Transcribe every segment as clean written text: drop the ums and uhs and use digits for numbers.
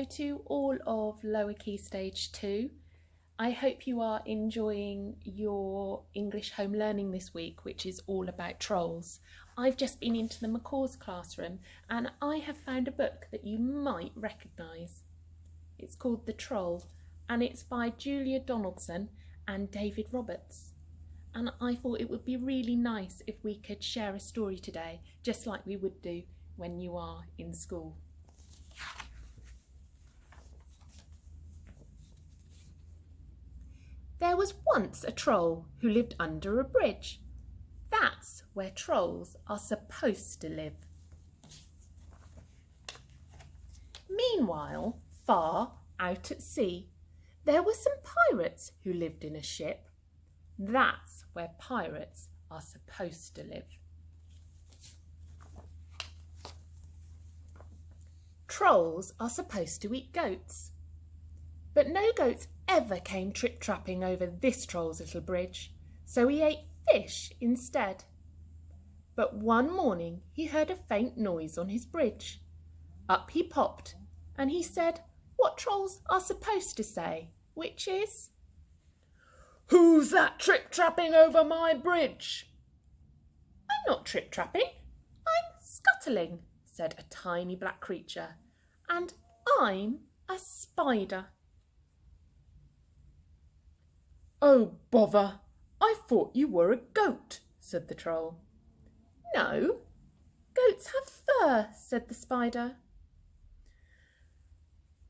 hello to all of Lower Key Stage 2. I hope you are enjoying your English home learning this week, which is all about trolls. I've just been into the McCaw's classroom and I have found a book that you might recognise. It's called The Troll and it's by Julia Donaldson and David Roberts. And I thought it would be really nice if we could share a story today, just like we would do when you are in school. There was once a troll who lived under a bridge. That's where trolls are supposed to live. Meanwhile, far out at sea, there were some pirates who lived in a ship. That's where pirates are supposed to live. Trolls are supposed to eat goats, but no goats ever came trip-trapping over this troll's little bridge, so he ate fish instead. But one morning he heard a faint noise on his bridge. Up he popped, and he said what trolls are supposed to say, which is, "Who's that trip-trapping over my bridge?" "I'm not trip-trapping, I'm scuttling," said a tiny black creature, "and I'm a spider." "Oh, bother! I thought you were a goat," said the troll. "No, goats have fur," said the spider.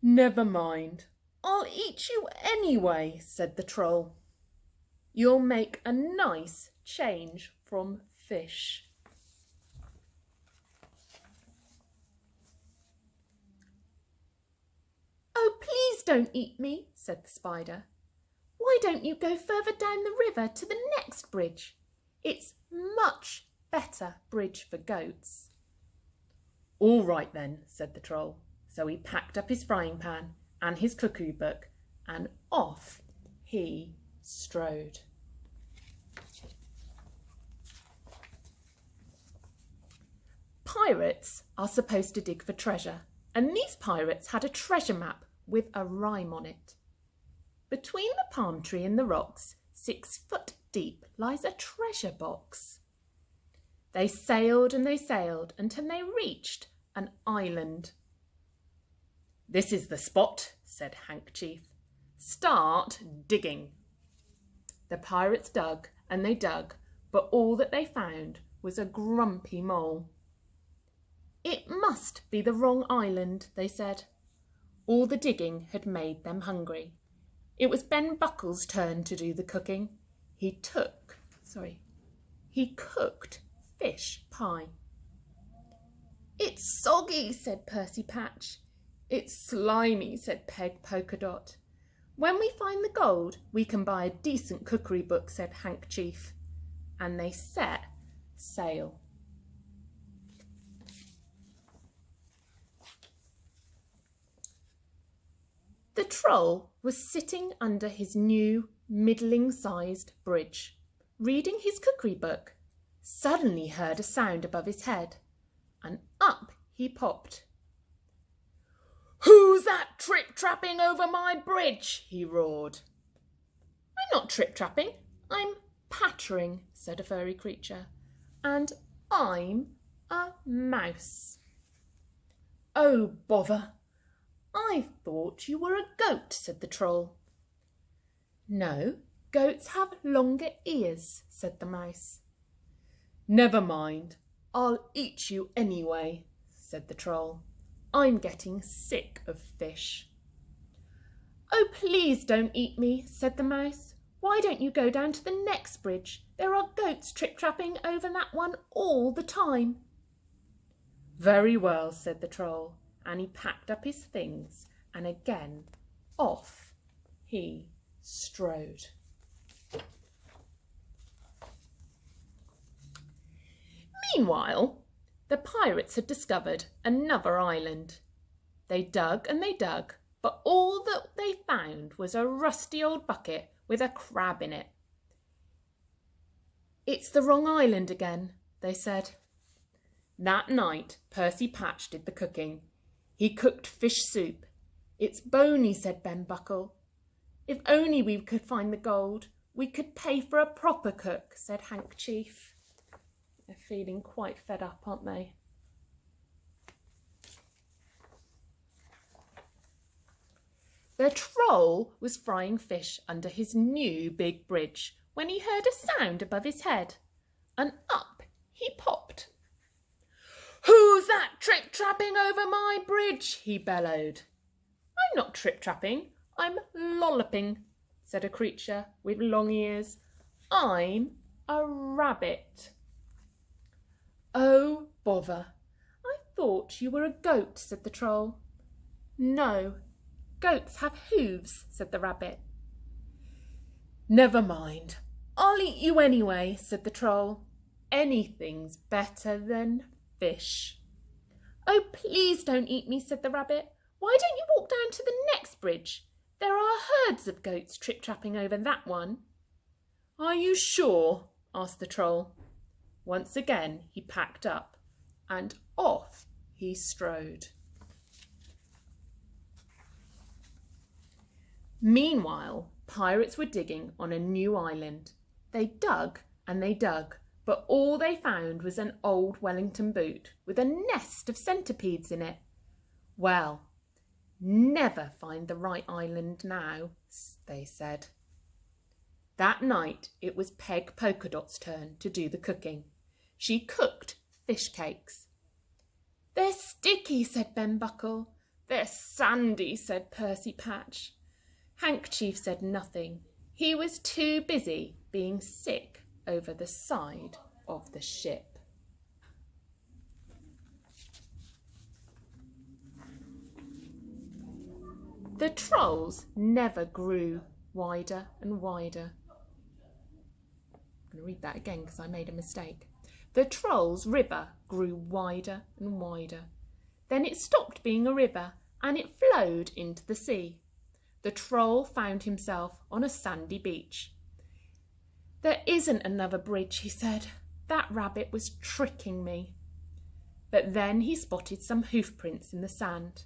"Never mind, I'll eat you anyway," said the troll. "You'll make a nice change from fish." "Oh, please don't eat me," said the spider. "Why don't you go further down the river to the next bridge? It's much better bridge for goats." "All right then," said the troll. So he packed up his frying pan and his cookery book and off he strode. Pirates are supposed to dig for treasure, and these pirates had a treasure map with a rhyme on it. Between the palm tree and the rocks, 6 foot deep, lies a treasure box. They sailed and they sailed until they reached an island. "This is the spot," said Handkerchief. "Start digging." The pirates dug and they dug, but all that they found was a grumpy mole. "It must be the wrong island," they said. All the digging had made them hungry. It was Ben Buckle's turn to do the cooking. He cooked fish pie. "It's soggy," said Percy Patch. "It's slimy," said Peg Polkadot. "When we find the gold, we can buy a decent cookery book," said Handkerchief. And they set sail. The troll was sitting under his new middling-sized bridge, reading his cookery book. Suddenly heard a sound above his head, and up he popped. "Who's that trip-trapping over my bridge?" he roared. "I'm not trip-trapping, I'm pattering," said a furry creature, "and I'm a mouse." "Oh, bother! I thought you were a goat," said the troll. "No, goats have longer ears," said the mouse. "Never mind, I'll eat you anyway," said the troll. "I'm getting sick of fish." "Oh, please don't eat me," said the mouse. "Why don't you go down to the next bridge? There are goats trip-trapping over that one all the time." "Very well," said the troll, and he packed up his things and again off he strode. Meanwhile, the pirates had discovered another island. They dug and they dug, but all that they found was a rusty old bucket with a crab in it. "It's the wrong island again," they said. That night, Percy Patch did the cooking. He cooked fish soup. It's bony, said Ben Buckle. If only we could find the gold, we could pay for a proper cook, said Handkerchief. They're feeling quite fed up, aren't they? The Troll was frying fish under his new big bridge when he heard a sound above his head, and up he popped. "Who's that trip-trapping over my bridge?" he bellowed. "I'm not trip-trapping, I'm lolloping," said a creature with long ears. "I'm a rabbit." "Oh, bother, I thought you were a goat," said the Troll. "No, goats have hooves," said the rabbit. "Never mind, I'll eat you anyway," said the Troll. "Anything's better than fish." "Oh, please don't eat me," said the rabbit. "Why don't you walk down to the next bridge? There are herds of goats trip-trapping over that one." "Are you sure?" asked the Troll. Once again he packed up, and off he strode. Meanwhile, pirates were digging on a new island. They dug and they dug, but all they found was an old Wellington boot with a nest of centipedes in it. "Well, never find the right island now," they said. That night it was Peg Polkadot's turn to do the cooking. She cooked fish cakes. "They're sticky," said Ben Buckle. "They're sandy," said Percy Patch. Handkerchief said nothing. He was too busy being sick over the side of the ship. The Trolls never grew wider and wider. I'm going to read that again because I made a mistake. The Trolls' river grew wider and wider. Then it stopped being a river and it flowed into the sea. The Troll found himself on a sandy beach. "There isn't another bridge," he said. "That rabbit was tricking me." But then he spotted some hoof prints in the sand.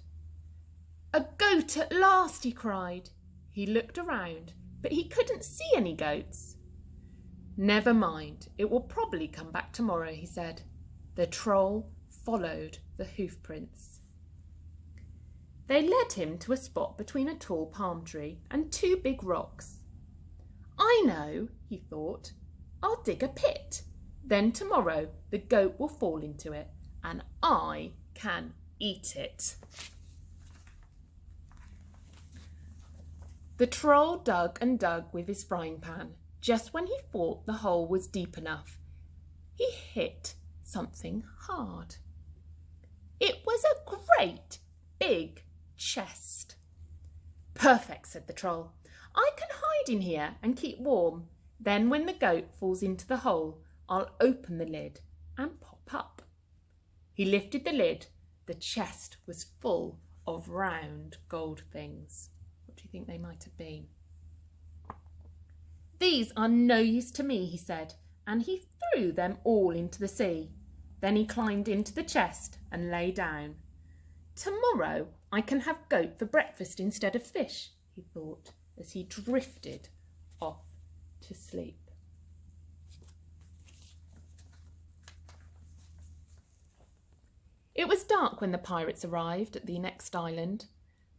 "A goat at last!" he cried. He looked around, but he couldn't see any goats. "Never mind, it will probably come back tomorrow," he said. The Troll followed the hoof prints. They led him to a spot between a tall palm tree and two big rocks. "I know," he thought. "I'll dig a pit. Then tomorrow the goat will fall into it and I can eat it." The Troll dug and dug with his frying pan. Just when he thought the hole was deep enough, he hit something hard. It was a great big chest. "Perfect," said the Troll. "I can hide in here and keep warm. Then when the goat falls into the hole, I'll open the lid and pop up." He lifted the lid. The chest was full of round gold things. What do you think they might have been? "These are no use to me," he said, and he threw them all into the sea. Then he climbed into the chest and lay down. "Tomorrow I can have goat for breakfast instead of fish," he thought as he drifted off to sleep. It was dark when the pirates arrived at the next island.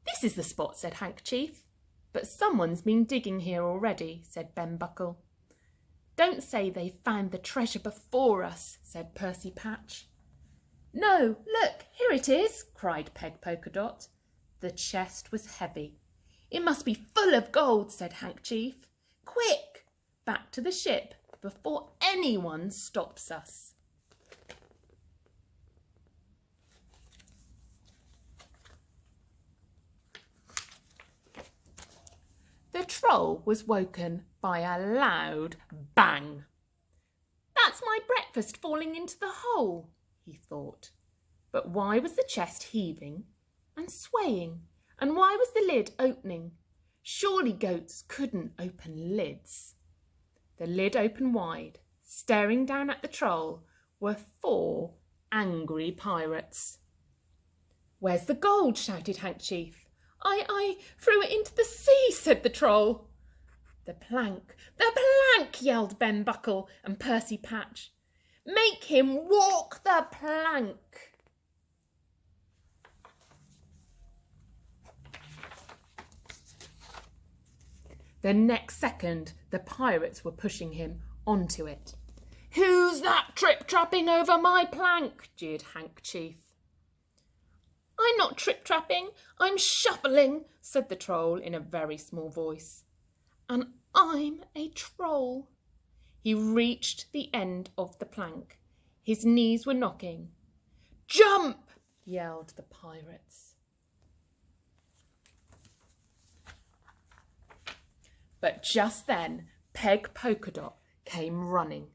"This is the spot," said Handkerchief. "But someone's been digging here already," said Ben Buckle. "Don't say they found the treasure before us," said Percy Patch. "No, look, here it is," cried Peg Polkadot. The chest was heavy. "It must be full of gold," said Handkerchief. "Quick, back to the ship before anyone stops us." The Troll was woken by a loud bang. "That's my breakfast falling into the hole," he thought. But why was the chest heaving and swaying? And why was the lid opening? Surely goats couldn't open lids. The lid opened wide. Staring down at the Troll were 4 angry pirates. "Where's the gold?" shouted Handkerchief. I threw it into the sea, said the Troll. The plank, yelled Ben Buckle and Percy Patch. Make him walk the plank. The next second, the pirates were pushing him onto it. Who's that trip-trapping over my plank? Jeered Hank Chief. I'm not trip-trapping, I'm shuffling, said the Troll in a very small voice. And I'm a troll. He reached the end of the plank. His knees were knocking. Jump! Yelled the pirates. But just then, Peg Polkadot came running.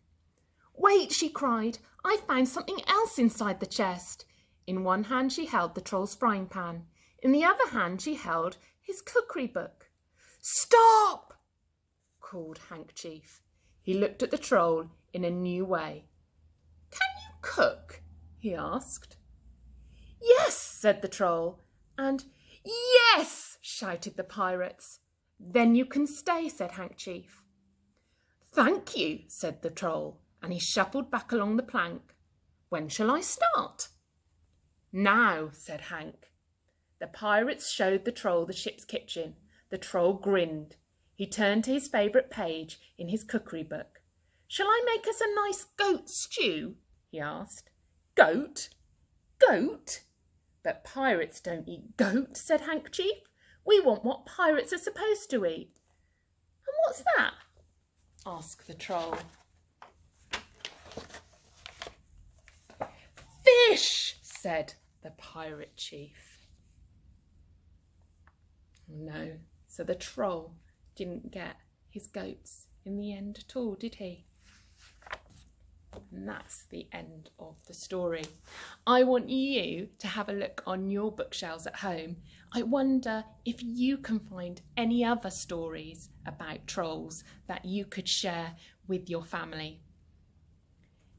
Wait, she cried, I found something else inside the chest. In one hand she held the Troll's frying pan. In the other hand she held his cookery book. Stop! Called Hank Chief. He looked at the Troll in a new way. Can you cook? He asked. Yes, said the Troll. And yes, shouted the pirates. Then you can stay, said Hank Chief. Thank you, said the Troll, and he shuffled back along the plank. When shall I start? Now, said Hank. The pirates showed the Troll the ship's kitchen. The Troll grinned. He turned to his favourite page in his cookery book. Shall I make us a nice goat stew? He asked. Goat? Goat? But pirates don't eat goat, said Hank Chief. We want what pirates are supposed to eat. And what's that? Asked the Troll. Fish, said the pirate chief. No, so the Troll didn't get his goats in the end at all, did he? And that's the end of the story. I want you to have a look on your bookshelves at home. I wonder if you can find any other stories about trolls that you could share with your family.